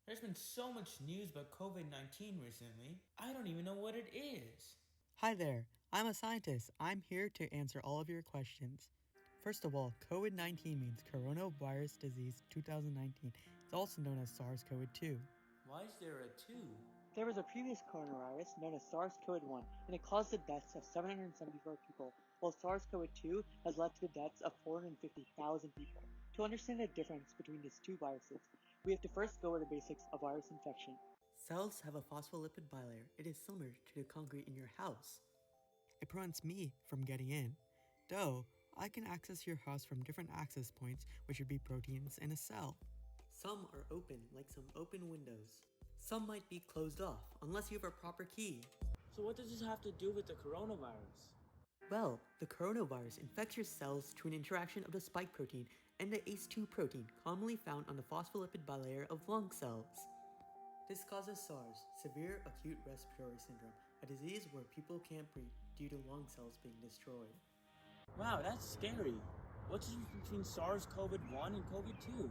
There's been so much news about COVID-19 recently, I don't even know what it is. Hi there, I'm a scientist. I'm here to answer all of your questions. First of all, COVID-19 means Coronavirus Disease 2019. It's also known as SARS-CoV-2. Why is there a 2? There was a previous coronavirus known as SARS-CoV-1, and it caused the deaths of 774 people, while SARS-CoV-2 has led to the deaths of 450,000 people. To understand the difference between these two viruses, we have to first go over the basics of virus infection. Cells have a phospholipid bilayer. It is similar to the concrete in your house. It prevents me from getting in. Though, I can access your house from different access points, which would be proteins in a cell. Some are open, like some open windows. Some might be closed off, unless you have a proper key. So what does this have to do with the coronavirus? Well, the coronavirus infects your cells through an interaction of the spike protein and the ACE2 protein, commonly found on the phospholipid bilayer of lung cells. This causes SARS, severe acute respiratory syndrome, a disease where people can't breathe due to lung cells being destroyed. Wow, that's scary. What's the difference between SARS-CoV-1 and COVID-2?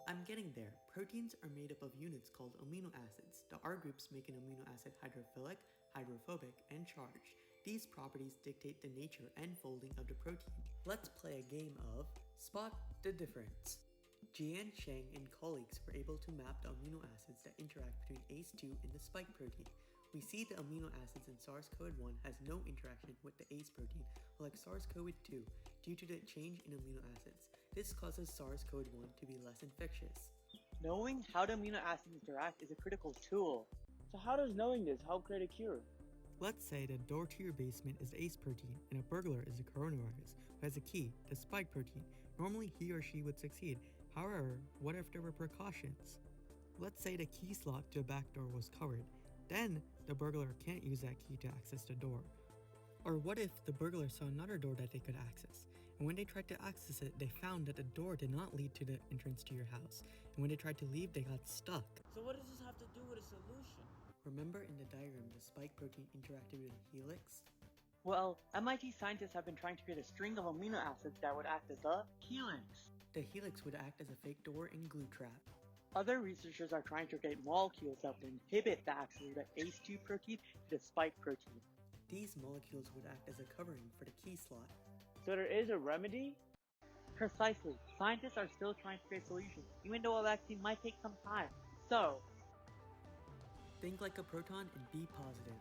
I'm getting there. Proteins are made up of units called amino acids. The R groups make an amino acid hydrophilic, hydrophobic, and charged. These properties dictate the nature and folding of the protein. Let's play a game of Spot the Difference. Jian Cheng and colleagues were able to map the amino acids that interact between ACE2 and the spike protein. We see the amino acids in SARS-CoV-1 has no interaction with the ACE protein, like SARS-CoV-2, due to the change in amino acids. This causes SARS-CoV-1 to be less infectious. Knowing how the amino acids interact is a critical tool. So how does knowing this help create a cure? Let's say the door to your basement is the ACE protein and a burglar is the coronavirus who has a key, the spike protein. Normally he or she would succeed. However, what if there were precautions? Let's say the key slot to the back door was covered. Then the burglar can't use that key to access the door. Or what if the burglar saw another door that they could access, and when they tried to access it, they found that the door did not lead to the entrance to your house, and when they tried to leave, they got stuck. So what does this have to do with a solution? Remember in the diagram the spike protein interacted with a helix? Well, MIT scientists have been trying to create a string of amino acids that would act as a helix. The helix would act as a fake door and glue trap. Other researchers are trying to create molecules that would inhibit the access of the ACE2 protein to the spike protein. These molecules would act as a covering for the key slot. So there is a remedy? Precisely. Scientists are still trying to create solutions, even though a vaccine might take some time. So, think like a proton and be positive.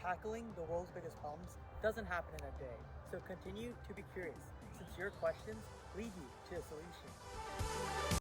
Tackling the world's biggest problems doesn't happen in a day, so continue to be curious, since your questions lead you to a solution.